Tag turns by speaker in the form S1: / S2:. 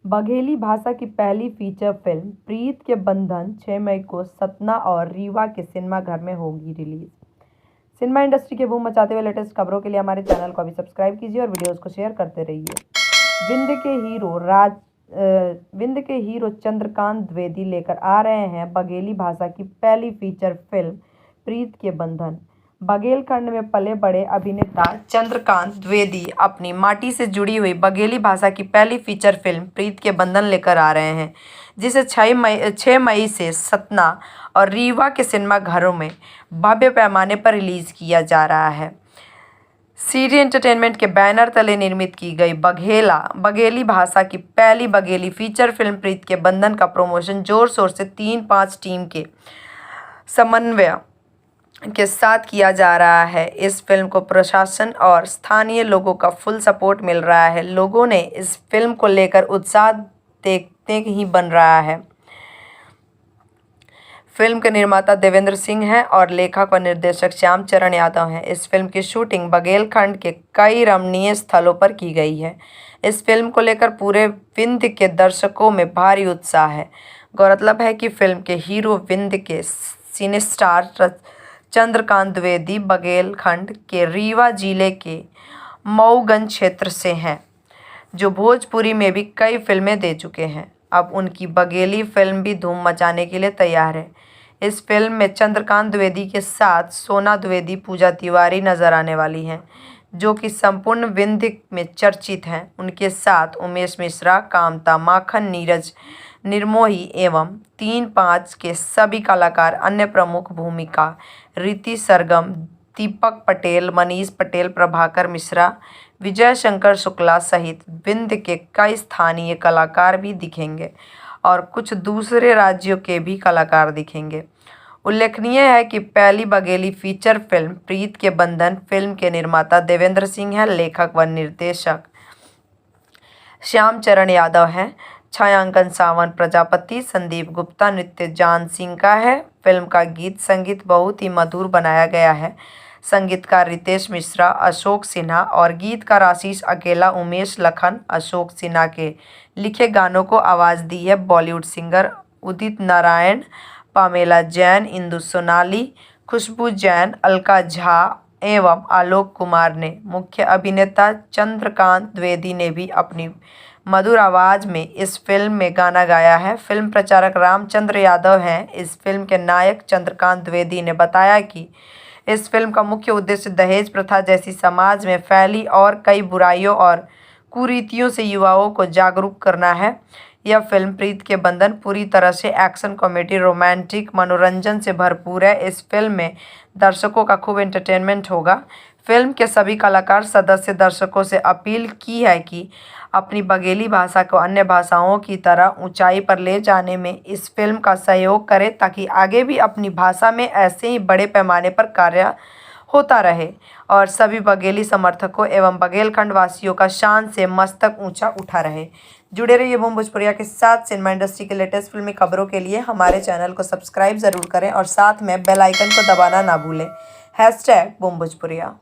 S1: बघेली भाषा की पहली फीचर फिल्म प्रीत के बंधन 6 मई को सतना और रीवा के सिनेमाघर में होगी रिलीज। सिनेमा इंडस्ट्री के बूम मचाते हुए लेटेस्ट खबरों के लिए हमारे चैनल को अभी सब्सक्राइब कीजिए और वीडियोस को शेयर करते रहिए। विंध्य के हीरो चंद्रकांत द्विवेदी लेकर आ रहे हैं बघेली भाषा की पहली फीचर फिल्म प्रीत के बंधन। बघेलखंड में पले बड़े अभिनेता चंद्रकांत द्विवेदी अपनी माटी से जुड़ी हुई बघेली भाषा की पहली फीचर फिल्म प्रीत के बंधन लेकर आ रहे हैं, जिसे 6 मई से सतना और रीवा के सिनेमाघरों में भव्य पैमाने पर रिलीज किया जा रहा है। सीडी एंटरटेनमेंट के बैनर तले निर्मित की गई बघेली भाषा की पहली बघेली फीचर फिल्म प्रीत के बंधन का प्रमोशन जोर शोर से 3-5 टीम के समन्वय के साथ किया जा रहा है। इस फिल्म को प्रशासन और स्थानीय लोगों का फुल सपोर्ट मिल रहा है। लोगों ने इस फिल्म को लेकर उत्साह देखते ही बन रहा है। फिल्म के निर्माता देवेंद्र सिंह हैं और लेखक व निर्देशक श्याम चरण यादव हैं। इस फिल्म की शूटिंग बघेलखंड के कई रमणीय स्थलों पर की गई है। इस फिल्म को लेकर पूरे विंध्य के दर्शकों में भारी उत्साह है। गौरतलब है कि फिल्म के हीरो विंध्य के सिनेस्टार चंद्रकांत द्विवेदी बघेलखंड के रीवा जिले के मऊगंज क्षेत्र से हैं, जो भोजपुरी में भी कई फिल्में दे चुके हैं। अब उनकी बघेली फिल्म भी धूम मचाने के लिए तैयार है। इस फिल्म में चंद्रकांत द्विवेदी के साथ सोना द्विवेदी, पूजा तिवारी नजर आने वाली हैं, जो कि संपूर्ण विंध्य में चर्चित हैं। उनके साथ उमेश मिश्रा, कामता माखन, नीरज निर्मोही एवं 3-5 के सभी कलाकार अन्य प्रमुख भूमिका रीति सरगम, दीपक पटेल, मनीष पटेल, प्रभाकर मिश्रा, विजय शंकर शुक्ला सहित विंध्य के कई स्थानीय कलाकार भी दिखेंगे और कुछ दूसरे राज्यों के भी कलाकार दिखेंगे। उल्लेखनीय है कि पहली बघेली फीचर फिल्म प्रीत के बंधन फिल्म के निर्माता देवेंद्र सिंह हैं, लेखक व निर्देशक श्याम चरण यादव हैं, छायांकन सावन प्रजापति, संदीप गुप्ता, नृत्य जान सिंह का है। फिल्म का गीत संगीत बहुत ही मधुर बनाया गया है। संगीतकार रितेश मिश्रा, अशोक सिन्हा और गीतकार आशीष अकेला, उमेश लखन, अशोक सिन्हा के लिखे गानों को आवाज़ दी है बॉलीवुड सिंगर उदित नारायण, पामेला जैन, इंदु सोनाली, खुशबू जैन, अलका झा एवं आलोक कुमार ने। मुख्य अभिनेता चंद्रकांत द्विवेदी ने भी अपनी मधुर आवाज़ में इस फिल्म में गाना गाया है। फिल्म प्रचारक रामचंद्र यादव हैं। इस फिल्म के नायक चंद्रकांत द्विवेदी ने बताया कि इस फिल्म का मुख्य उद्देश्य दहेज प्रथा जैसी समाज में फैली और कई बुराइयों और कुरीतियों से युवाओं को जागरूक करना है। यह फिल्म प्रीत के बंधन पूरी तरह से एक्शन, कॉमेडी, रोमांटिक, मनोरंजन से भरपूर है। इस फिल्म में दर्शकों का खूब एंटरटेनमेंट होगा। फिल्म के सभी कलाकार सदस्य दर्शकों से अपील की है कि अपनी बघेली भाषा को अन्य भाषाओं की तरह ऊंचाई पर ले जाने में इस फिल्म का सहयोग करें, ताकि आगे भी अपनी भाषा में ऐसे ही बड़े पैमाने पर कार्य होता रहे और सभी बघेली समर्थकों एवं बघेलखंड वासियों का शान से मस्तक ऊंचा उठा रहे। जुड़े रहिए बूम भोजपुरिया के साथ। सिनेमा इंडस्ट्री के लेटेस्ट फिल्मी खबरों के लिए हमारे चैनल को सब्सक्राइब ज़रूर करें और साथ में बेल आइकन को दबाना ना भूलें। #बूम भोजपुरिया।